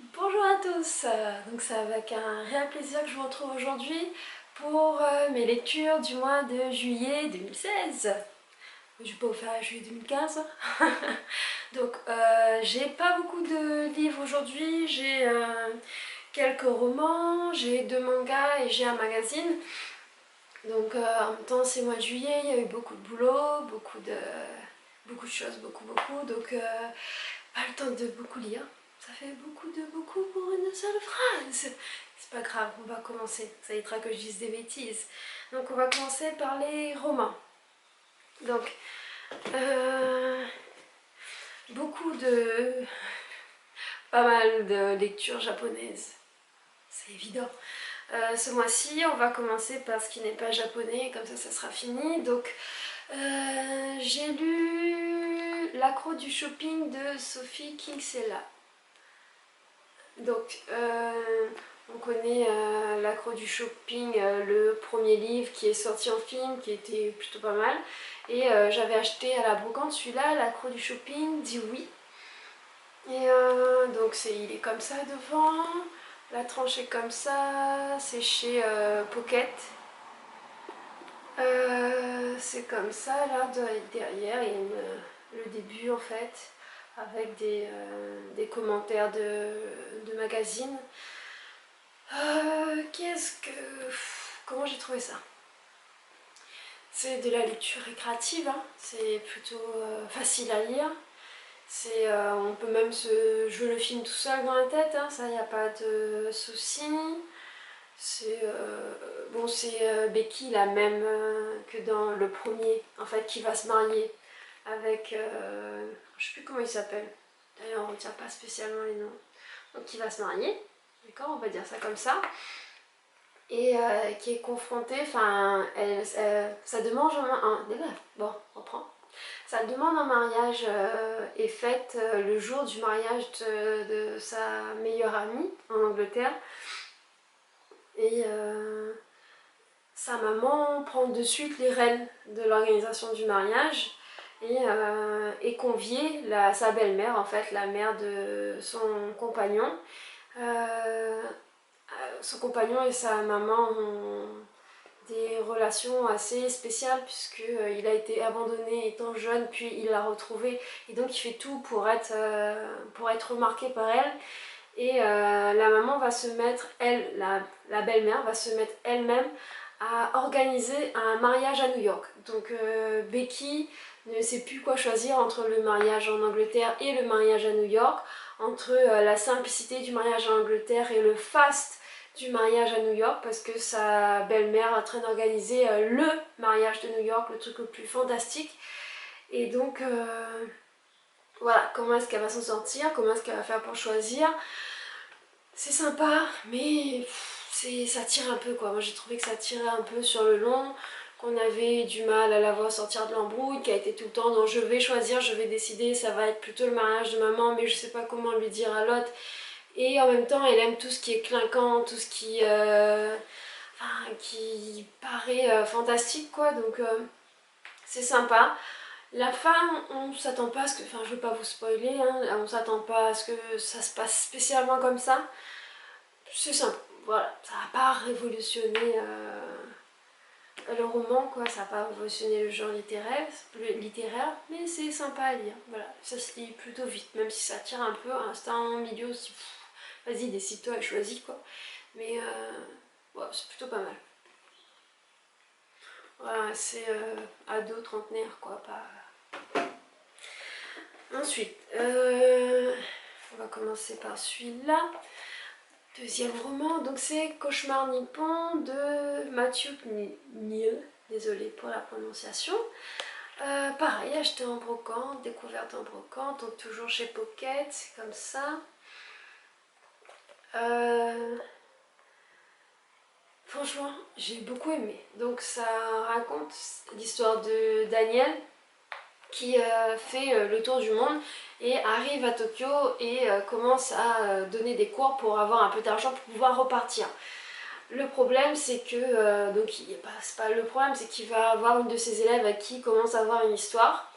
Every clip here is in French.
Bonjour à tous, donc c'est avec un réel plaisir que je vous retrouve aujourd'hui pour mes lectures du mois de juillet 2016. Je vais pas vous faire juillet 2015. Donc j'ai pas beaucoup de livres aujourd'hui, j'ai quelques romans, j'ai 2 mangas et j'ai un magazine. Donc en même temps c'est mois de juillet, il y a eu beaucoup de boulot, beaucoup de choses, beaucoup. Donc pas le temps de beaucoup lire. Ça fait beaucoup pour une seule phrase. C'est pas grave, on va commencer. Ça évitera que je dise des bêtises. Donc on va commencer par les romans. Donc, euh, beaucoup de... pas mal de lectures japonaises. C'est évident. Ce mois-ci, on va commencer par ce qui n'est pas japonais, comme ça sera fini. Donc, j'ai lu L'accro du shopping de Sophie Kinsella. Donc, on connaît L'accro du shopping, le premier livre qui est sorti en film, qui était plutôt pas mal. Et j'avais acheté à la brocante celui-là, L'accro du shopping, dit oui. Et donc il est comme ça devant, la tranche est comme ça, c'est chez Pocket. C'est comme ça, là, derrière, il y a le début en fait, avec des commentaires de magazines. Qu'est-ce que... Comment j'ai trouvé ça? C'est de la lecture récréative, hein. C'est plutôt facile à lire. On peut même se jouer le film tout seul dans la tête, hein. Ça, il n'y a pas de souci. C'est Becky, la même que dans le premier, en fait, qui va se marier avec... je sais plus comment il s'appelle. D'ailleurs, on ne retient pas spécialement les noms. Donc, qui va se marier, d'accord, on va dire ça comme ça. Et qui est confrontée, enfin, sa demande bon, on reprend. Sa demande en mariage est faite le jour du mariage de sa meilleure amie en Angleterre. Et sa maman prend de suite les rênes de l'organisation du mariage et est conviée, sa belle-mère, en fait, la mère de son compagnon. Son compagnon et sa maman ont des relations assez spéciales puisqu'il a été abandonné étant jeune, puis il l'a retrouvé et donc il fait tout pour être remarqué par elle. Et la maman va se mettre, la belle-mère va se mettre elle-même à organiser un mariage à New York. Donc Becky ne sait plus quoi choisir entre le mariage en Angleterre et le mariage à New York, entre la simplicité du mariage en Angleterre et le faste du mariage à New York, parce que sa belle-mère est en train d'organiser le mariage de New York, le truc le plus fantastique. Et donc voilà, comment est-ce qu'elle va s'en sortir, comment est-ce qu'elle va faire pour choisir. C'est sympa, mais ça tire un peu quoi. Moi j'ai trouvé que ça tirait un peu sur le long, qu'on avait du mal à la voir sortir de l'embrouille, qui a été tout le temps dans je vais choisir, je vais décider, ça va être plutôt le mariage de maman, mais je sais pas comment lui dire à l'autre. Et en même temps, elle aime tout ce qui est clinquant, tout ce qui paraît fantastique quoi, donc c'est sympa. La fin, on s'attend pas à ce que, enfin je veux pas vous spoiler, hein, on s'attend pas à ce que ça se passe spécialement comme ça. C'est simple, voilà, ça n'a pas révolutionné le roman, quoi, ça n'a pas révolutionné le genre littéraire, mais c'est sympa à lire, voilà, ça se lit plutôt vite, même si ça tire un peu, à un milieu aussi, vas-y, décide-toi et choisis, quoi, mais ouais, c'est plutôt pas mal. Voilà, c'est ado, trentenaire, quoi, pas... Ensuite, on va commencer par celui-là. Deuxième roman, donc c'est Cauchemar Nippon de Mathieu Knieux, désolée pour la prononciation. Pareil, acheté en brocante, découverte en brocante, donc toujours chez Pocket, c'est comme ça. Franchement, j'ai beaucoup aimé. Donc ça raconte l'histoire de Daniel qui fait le tour du monde et arrive à Tokyo et commence à donner des cours pour avoir un peu d'argent pour pouvoir repartir. Le problème c'est que, c'est pas le problème, c'est qu'il va avoir une de ses élèves à qui il commence à avoir une histoire.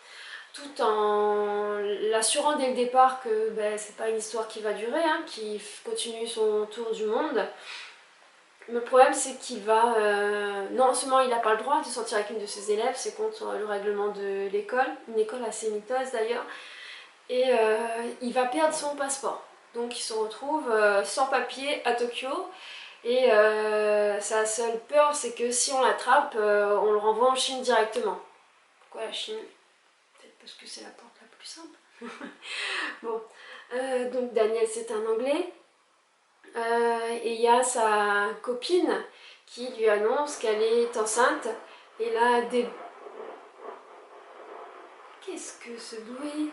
tout en l'assurant dès le départ que ben, c'est pas une histoire qui va durer, hein, qui continue son tour du monde. Le problème c'est qu'il va, non seulement il n'a pas le droit de sortir avec une de ses élèves, c'est contre le règlement de l'école, une école assez miteuse d'ailleurs, et il va perdre son passeport. Donc il se retrouve sans papier à Tokyo, et sa seule peur c'est que si on l'attrape, on le renvoie en Chine directement. Pourquoi la Chine? Peut-être parce que c'est la porte la plus simple. Bon, donc Daniel c'est un Anglais. Et il y a sa copine qui lui annonce qu'elle est enceinte. Et là, des... Qu'est-ce que ce bruit?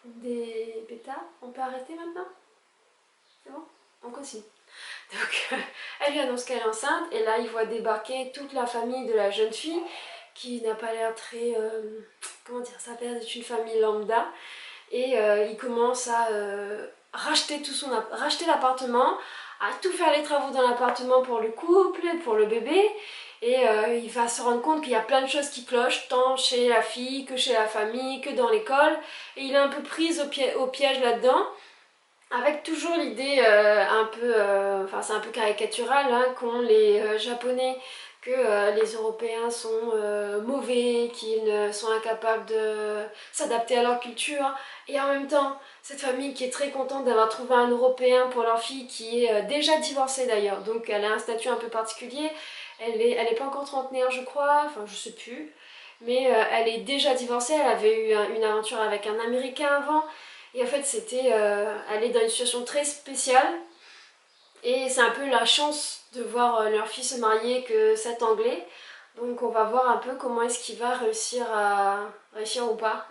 Des pétards? On peut arrêter maintenant? C'est bon? On continue. Donc, elle lui annonce qu'elle est enceinte. Et là, il voit débarquer toute la famille de la jeune fille qui n'a pas l'air très... comment dire? Ça a l'air d'être une famille lambda. Et il commence à racheter l'appartement, à tout faire les travaux dans l'appartement pour le couple, pour le bébé, et il va se rendre compte qu'il y a plein de choses qui clochent, tant chez la fille que chez la famille, que dans l'école, et il est un peu pris au piège là-dedans, avec toujours l'idée un peu, enfin c'est un peu caricatural, hein, qu'ont les Japonais, que les Européens sont mauvais, qu'ils sont incapables de s'adapter à leur culture, et en même temps, cette famille qui est très contente d'avoir trouvé un Européen pour leur fille, qui est déjà divorcée d'ailleurs, donc elle a un statut un peu particulier, elle est pas encore trentenaire je crois, enfin je sais plus, mais elle est déjà divorcée, elle avait eu une aventure avec un Américain avant, et en fait, elle est dans une situation très spéciale. Et c'est un peu la chance de voir leur fille se marier que cet Anglais. Donc on va voir un peu comment est-ce qu'il va réussir ou pas,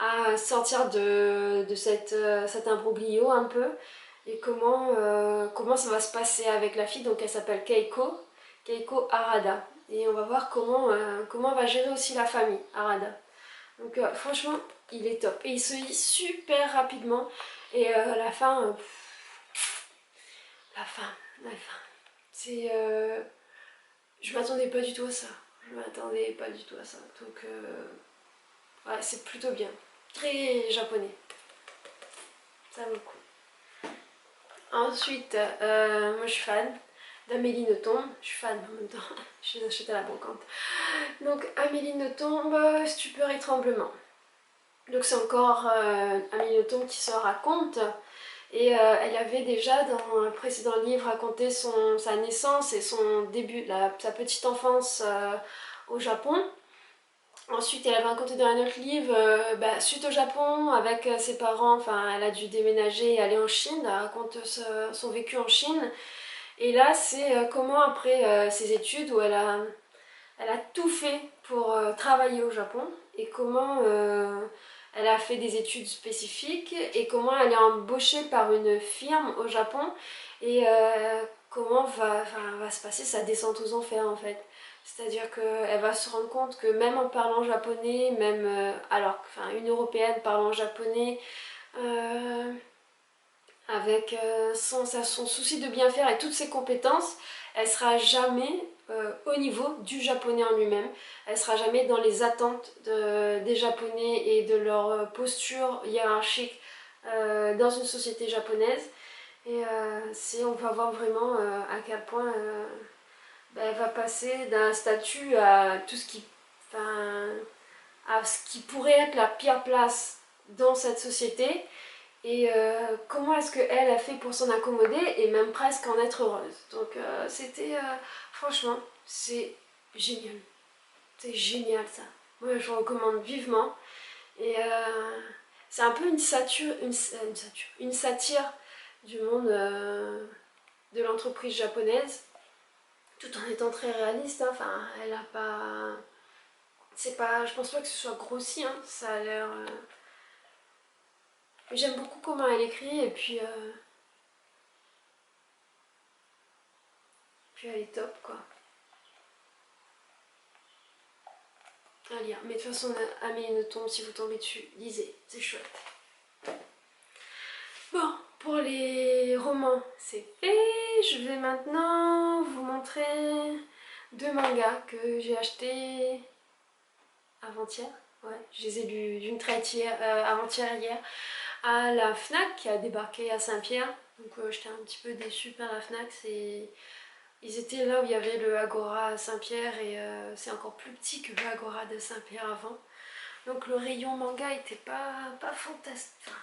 à sortir de cet imbroglio un peu. Et comment ça va se passer avec la fille. Donc elle s'appelle Keiko Harada. Et on va voir comment va gérer aussi la famille, Harada. Donc franchement, il est top. Et il se lit super rapidement. Et la fin, c'est... je m'attendais pas du tout à ça. Je m'attendais pas du tout à ça. Donc ouais, c'est plutôt bien. Très japonais. Ça vaut le coup. Ensuite, moi je suis fan d'Amélie Nothomb. Je suis fan en même temps. Je les achète à la brocante. Donc Amélie Nothomb, Stupeur et tremblement. Donc c'est encore Amélie Nothomb qui se raconte, et elle avait déjà dans un précédent livre raconté sa naissance et son début, sa petite enfance au Japon. Ensuite elle avait raconté dans un autre livre, suite au Japon avec ses parents, enfin elle a dû déménager et aller en Chine, elle raconte son vécu en Chine. Et là c'est comment après ses études où elle a tout fait pour travailler au Japon, et comment elle a fait des études spécifiques, et comment elle est embauchée par une firme au Japon, et comment va se passer sa descente aux enfers en fait. C'est-à-dire qu'elle va se rendre compte que même en parlant japonais, même une européenne parlant japonais, euh, avec son souci de bien faire et toutes ses compétences, elle sera jamais au niveau du japonais en lui-même. Elle sera jamais dans les attentes des japonais et de leur posture hiérarchique dans une société japonaise. Et on va voir vraiment à quel point elle va passer d'un statut à tout ce qui, enfin, à ce qui pourrait être la pire place dans cette société, et comment est-ce qu'elle a fait pour s'en accommoder et même presque en être heureuse. Donc franchement, c'est génial. C'est génial ça. Moi je recommande vivement. Et c'est un peu une satire du monde de l'entreprise japonaise, tout en étant très réaliste, hein. Enfin, elle a pas... C'est pas... Je pense pas que ce soit grossi, hein. Ça a l'air... J'aime beaucoup comment elle écrit, et puis elle est top quoi. À lire. Mais de toute façon, Amélie Nothomb, si vous tombez dessus, lisez, c'est chouette. Bon, pour les romans, c'est fait. Je vais maintenant vous montrer deux mangas que j'ai achetés avant-hier. Ouais, je les ai lus d'une traite avant-hier, hier, à la FNAC qui a débarqué à Saint-Pierre. Donc j'étais un petit peu déçue par la FNAC. Ils étaient là où il y avait le Agora à Saint-Pierre et c'est encore plus petit que le Agora de Saint-Pierre avant. Donc le rayon manga était pas fantastique. Enfin,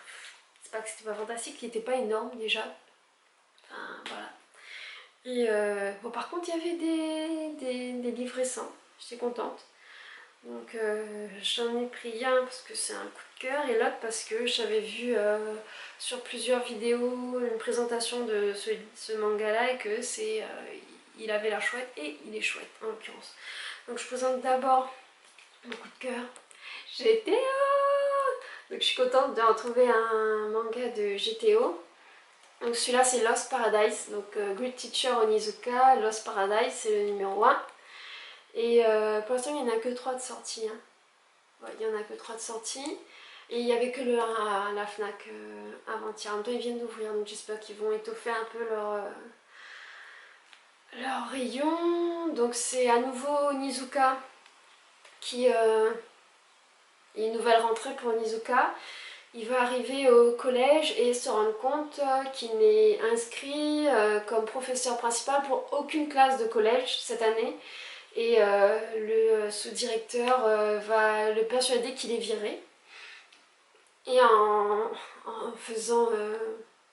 c'est pas que c'était pas fantastique, il était pas énorme déjà. Enfin voilà. Et bon, par contre, il y avait des livres récents, j'étais contente. Donc j'en ai pris un parce que c'est un coup de cœur et l'autre parce que j'avais vu sur plusieurs vidéos une présentation de ce manga-là et que il avait l'air chouette et il est chouette en l'occurrence. Donc je présente d'abord mon coup de cœur, GTO. Donc je suis contente de retrouver un manga de GTO. Donc celui-là c'est Lost Paradise, donc Great Teacher Onizuka, Lost Paradise c'est le numéro 1. Et pour l'instant il n'y en a que 3 de sortie. Hein. Ouais, il n'y en a que 3 de sortie. Et il n'y avait que le 1 à la FNAC avant-hier. En même temps ils viennent d'ouvrir, donc j'espère qu'ils vont étoffer un peu leur rayon. Donc c'est à nouveau Onizuka qui... une nouvelle rentrée pour Onizuka. Il va arriver au collège et se rendre compte qu'il n'est inscrit comme professeur principal pour aucune classe de collège cette année. Et le sous-directeur va le persuader qu'il est viré. Et en faisant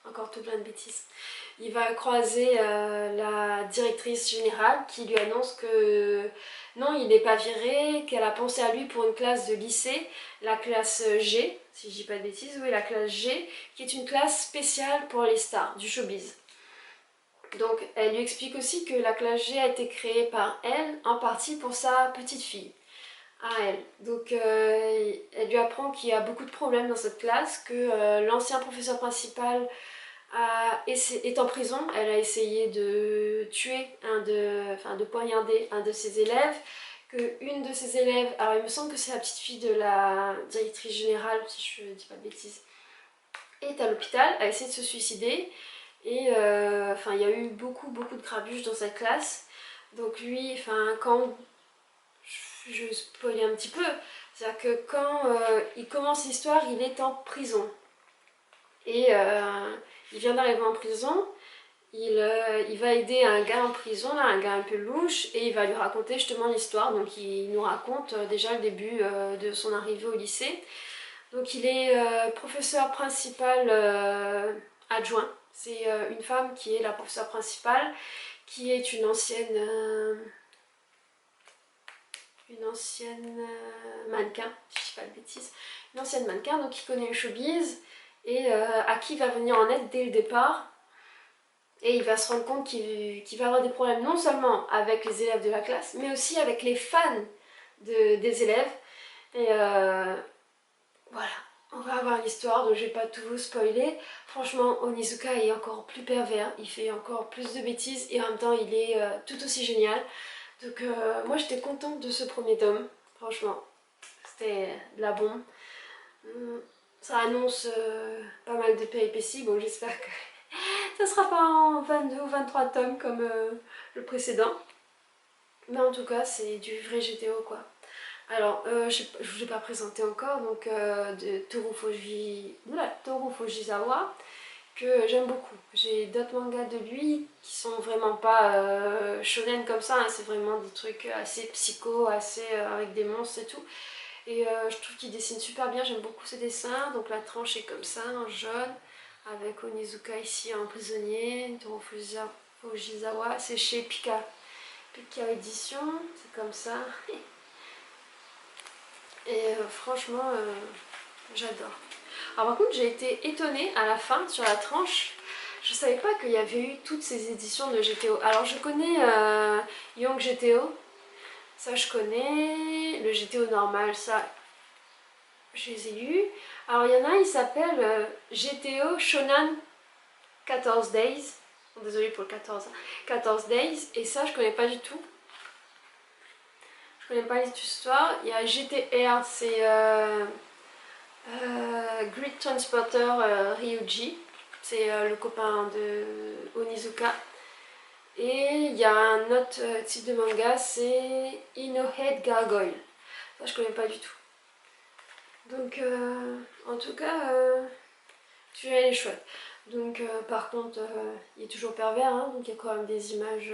encore tout plein de bêtises, il va croiser la directrice générale qui lui annonce que non, il n'est pas viré, qu'elle a pensé à lui pour une classe de lycée, la classe G, si je dis pas de bêtises, oui, la classe G, qui est une classe spéciale pour les stars du showbiz. Donc elle lui explique aussi que la classe G a été créée par elle, en partie pour sa petite fille, à elle. Donc elle lui apprend qu'il y a beaucoup de problèmes dans cette classe, que l'ancien professeur principal est en prison. Elle a essayé de tuer de poignarder un de ses élèves, qu'une de ses élèves, alors il me semble que c'est la petite fille de la directrice générale, si je ne dis pas de bêtises, est à l'hôpital, a essayé de se suicider. Et il y a eu beaucoup de grabuge dans cette classe. Donc lui, quand je spoil un petit peu, c'est-à-dire que quand il commence l'histoire, il est en prison. Et il vient d'arriver en prison, il va aider un gars en prison, là, un gars un peu louche, et il va lui raconter justement l'histoire. Donc il nous raconte déjà le début de son arrivée au lycée. Donc il est professeur principal adjoint. C'est une femme qui est la professeure principale, qui est une ancienne mannequin, si je dis pas de bêtises, une ancienne mannequin, donc qui connaît le showbiz et à qui il va venir en aide dès le départ. Et il va se rendre compte qu'il va avoir des problèmes non seulement avec les élèves de la classe, mais aussi avec les fans des élèves. Et voilà, on va avoir l'histoire, donc je vais pas tout vous spoiler. Franchement, Onizuka est encore plus pervers, il fait encore plus de bêtises et en même temps il est tout aussi génial. Donc moi j'étais contente de ce premier tome, franchement, c'était de la bombe. Ça annonce pas mal de péripéties, bon j'espère que ça sera pas en 22 ou 23 tomes comme le précédent. Mais en tout cas c'est du vrai GTO quoi. Alors je ne vous l'ai pas présenté encore, donc de Toru Fujisawa, que j'aime beaucoup. J'ai d'autres mangas de lui qui sont vraiment pas shonen comme ça, hein, c'est vraiment des trucs assez psycho, assez avec des monstres et tout. Et je trouve qu'il dessine super bien, j'aime beaucoup ses dessins. Donc la tranche est comme ça, en jaune, avec Onizuka ici en prisonnier, Toru Fujisawa, c'est chez Pika Édition, c'est comme ça. Et franchement, j'adore. Alors par contre, j'ai été étonnée à la fin, sur la tranche, je savais pas qu'il y avait eu toutes ces éditions de GTO. Alors je connais Young GTO, ça je connais, le GTO normal, ça je les ai lus. Alors il y en a un, il s'appelle GTO Shonen 14 Days, désolée pour le 14 Days, et ça je connais pas du tout. Je connais pas l'histoire. Il y a GTR, c'est Grid Transporter Ryuji, c'est le copain de Onizuka. Et il y a un autre type de manga, c'est Inohead Gargoyle. Ça je connais pas du tout. Donc en tout cas, celui-là il est chouette. Donc par contre, il est toujours pervers, hein, donc il y a quand même des images...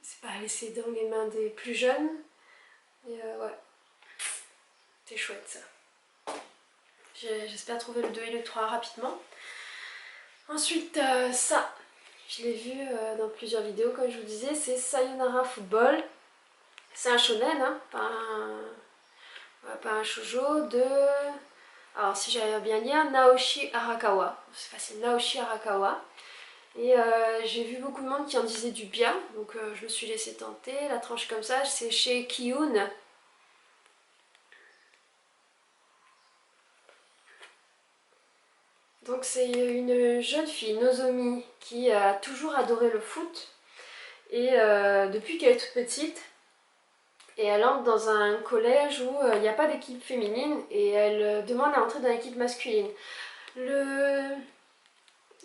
c'est pas à laisser dans les mains des plus jeunes. Et ouais, c'est chouette ça. J'espère trouver le 2 et le 3 rapidement. Ensuite, ça, je l'ai vu dans plusieurs vidéos, comme je vous disais, c'est Sayonara Football. C'est un shonen, hein, pas un shoujo de... Alors si j'avais bien lire, Naoshi Arakawa. C'est facile, Naoshi Arakawa. Et j'ai vu beaucoup de monde qui en disait du bien, donc je me suis laissée tenter. La tranche comme ça, c'est chez Kiyun. Donc c'est une jeune fille, Nozomi, qui a toujours adoré le foot. Et depuis qu'elle est toute petite, et elle entre dans un collège où il n'y a pas d'équipe féminine et elle demande à entrer dans l'équipe masculine.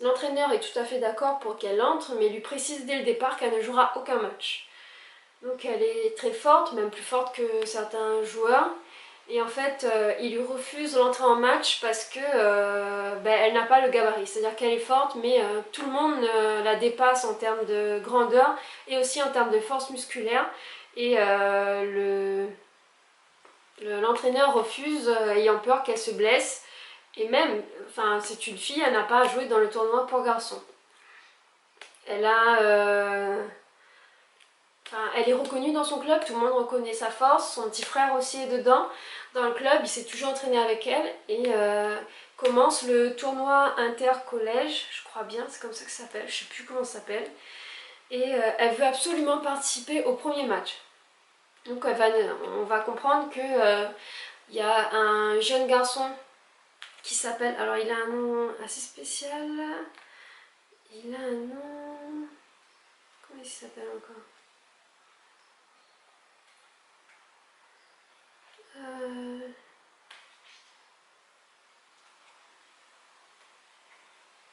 L'entraîneur est tout à fait d'accord pour qu'elle entre, mais lui précise dès le départ qu'elle ne jouera aucun match. Donc elle est très forte, même plus forte que certains joueurs. Et en fait, il lui refuse l'entrée en match parce que elle n'a pas le gabarit. C'est-à-dire qu'elle est forte, mais tout le monde la dépasse en termes de grandeur et aussi en termes de force musculaire. Et l'entraîneur refuse, ayant peur qu'elle se blesse. Et même, enfin, c'est une fille, elle n'a pas à jouer dans le tournoi pour garçons. Elle a... elle est reconnue dans son club, tout le monde reconnaît sa force, son petit frère aussi est dedans. Dans le club, il s'est toujours entraîné avec elle et commence le tournoi inter-collège, je crois bien, c'est comme ça que ça s'appelle, je sais plus comment ça s'appelle. Et elle veut absolument participer au premier match. Donc on va comprendre que y a un jeune garçon qui s'appelle, alors il a un nom assez spécial, il a un nom, comment il s'appelle encore?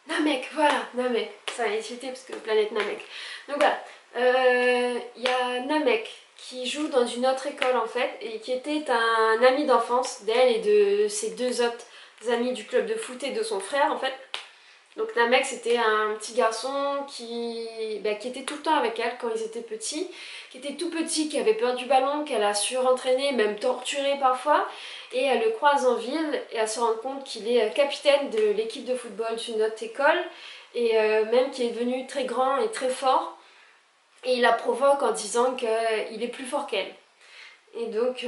Namek, voilà, Namek. Ça va cité parce que planète Namek. Donc voilà, il y a Namek qui joue dans une autre école en fait et qui était un ami d'enfance d'elle et de ses deux autres amis du club de foot et de son frère en fait. Donc Namek c'était un petit garçon qui était tout le temps avec elle quand ils étaient petits, qui était tout petit, qui avait peur du ballon, qu'elle a surentraîné, même torturé parfois. Et elle le croise en ville et elle se rend compte qu'il est capitaine de l'équipe de football d'une autre école et même qu'il est devenu très grand et très fort. Et il la provoque en disant qu'il est plus fort qu'elle. Et donc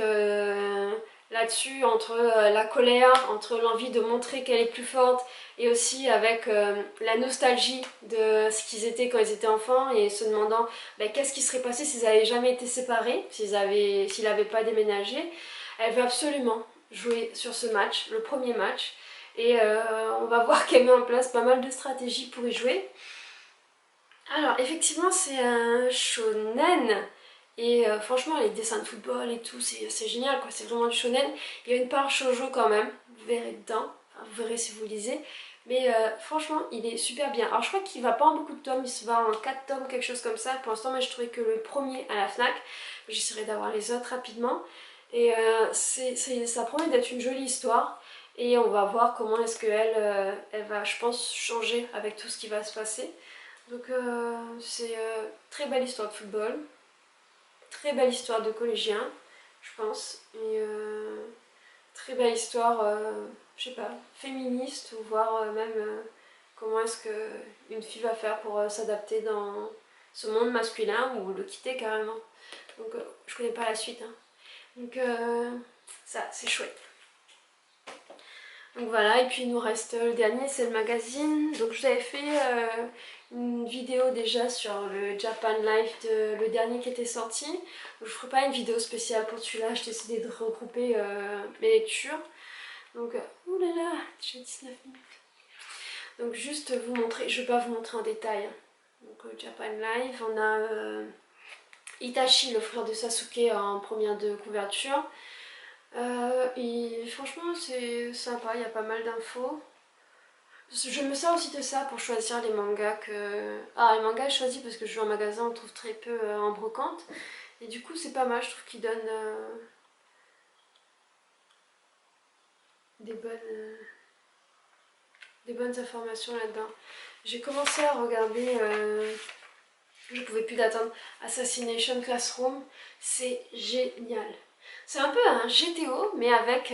là-dessus, entre la colère, entre l'envie de montrer qu'elle est plus forte et aussi avec la nostalgie de ce qu'ils étaient quand ils étaient enfants et se demandant qu'est-ce qui serait passé s'ils n'avaient jamais été séparés, s'il n'avait pas déménagé, elle veut absolument jouer sur ce match, le premier match. Et on va voir qu'elle met en place pas mal de stratégies pour y jouer. Alors effectivement c'est un shonen. Et franchement les dessins de football et tout c'est génial quoi, c'est vraiment du shonen. Il y a une part shoujo quand même, vous verrez dedans, enfin, vous verrez si vous lisez. Mais franchement il est super bien. Alors je crois qu'il va pas en beaucoup de tomes, il se va en 4 tomes, quelque chose comme ça. Pour l'instant moi je trouvais que le premier à la FNAC, j'essaierai d'avoir les autres rapidement. Et ça promet d'être une jolie histoire. Et on va voir comment est-ce qu'elle elle va je pense changer avec tout ce qui va se passer. Donc c'est très belle histoire de football. Très belle histoire de collégien, je pense. Et très belle histoire, je sais pas, féministe, ou voir même comment est-ce qu'une fille va faire pour s'adapter dans ce monde masculin ou le quitter carrément. Donc je connais pas la suite. Hein. Donc ça, c'est chouette. Donc voilà, et puis il nous reste le dernier, c'est le magazine. Donc je vous avais fait une vidéo déjà sur le Japan Life, le dernier qui était sorti. Donc, je ne ferai pas une vidéo spéciale pour celui-là, j'ai décidé de regrouper mes lectures. Donc, oulala, j'ai 19 minutes. Donc juste vous montrer, je ne vais pas vous montrer en détail. Donc Japan Life, on a Itachi, le frère de Sasuke en première de couverture. Et franchement c'est sympa, il y a pas mal d'infos. Je me sers aussi de ça pour choisir les mangas que... Ah, les mangas je choisis parce que je vais en magasin, on trouve très peu en brocante. Et du coup c'est pas mal, je trouve qu'ils donnent des bonnes informations là-dedans. J'ai commencé à regarder, je pouvais plus d'attendre, Assassination Classroom, c'est génial. C'est un peu un GTO, mais avec,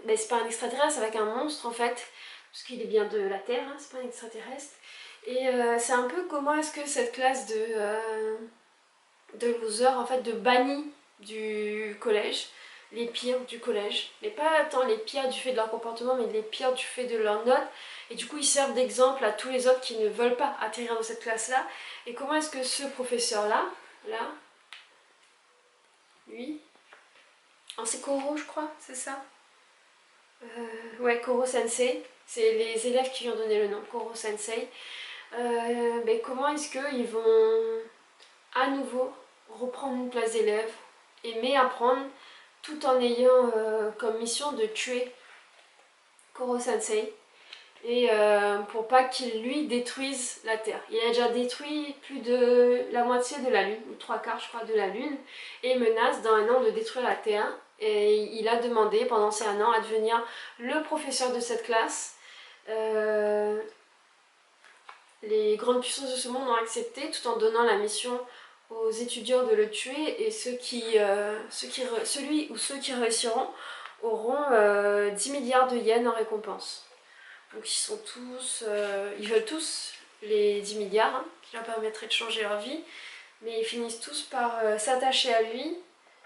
mais c'est pas un extraterrestre, avec un monstre en fait, parce qu'il est bien de la Terre, hein, c'est pas un extraterrestre. Et c'est un peu comment est-ce que cette classe de losers, en fait, de bannis du collège, les pires du collège, mais pas tant les pires du fait de leur comportement, mais les pires du fait de leurs notes, et du coup ils servent d'exemple à tous les autres qui ne veulent pas atterrir dans cette classe-là, et comment est-ce que ce professeur-là, lui, c'est Koro je crois, c'est ça, ouais, Koro Sensei, c'est les élèves qui lui ont donné le nom, Koro Sensei, mais comment est-ce qu'ils vont à nouveau reprendre une place d'élève, aimer apprendre, tout en ayant comme mission de tuer Koro Sensei, et pour pas qu'il lui détruise la Terre. Il a déjà détruit plus de la moitié de la Lune, ou 3/4 je crois de la Lune, et menace dans 1 an de détruire la Terre. Et il a demandé pendant ces 1 an à devenir le professeur de cette classe. Les grandes puissances de ce monde ont accepté tout en donnant la mission aux étudiants de le tuer, et celui ou ceux qui réussiront auront 10 milliards de yens en récompense. Donc ils veulent tous les 10 milliards, hein, qui leur permettraient de changer leur vie, mais ils finissent tous par s'attacher à lui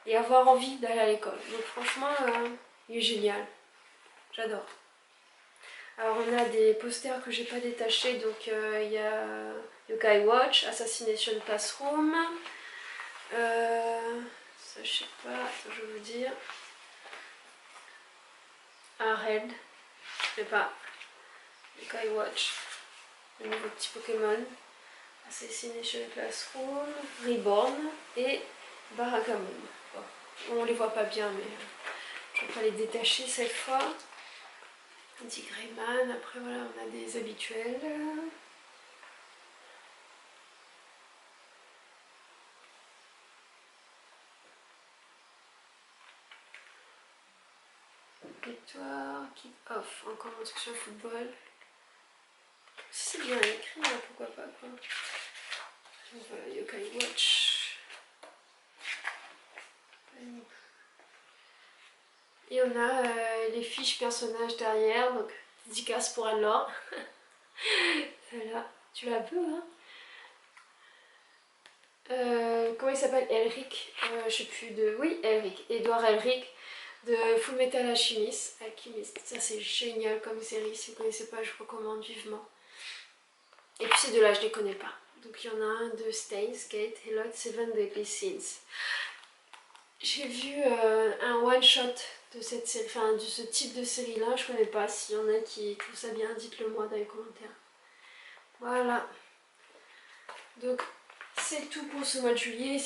et avoir envie d'aller à l'école. Donc franchement, il est génial. J'adore. Alors on a des posters que j'ai pas détachés, donc il y a Yokai Watch, Assassination Classroom, ça je sais pas, attends, je vais vous dire, Red, je sais pas, Yokai Watch, le nouveau petit Pokémon, Assassination Classroom, Reborn et Barakamon. Bon, on les voit pas bien, mais je vais pas les détacher cette fois. Digrayman, après voilà, on a des habituels. Victoire, kick-off, encore instruction football. Si c'est bien écrit, hein, pourquoi pas quoi. Voilà, Yokai Watch. Et on a les fiches personnages derrière, donc dédicace pour Anne-Laure. Voilà, tu l'as peu, hein. Comment il s'appelle? Elric, je sais plus de... Oui, Elric, Edouard Elric de Fullmetal Alchemist. Ça c'est génial comme série, si vous ne connaissez pas, je vous recommande vivement. Et puis ces deux-là, je ne les connais pas. Donc il y en a un de Steins Gate et l'autre Seven Deadly Sins. J'ai vu un one-shot de cette série, enfin de ce type de série-là, je connais pas. S'il y en a qui trouvent ça bien, dites-le moi dans les commentaires. Voilà. Donc c'est tout pour ce mois de juillet.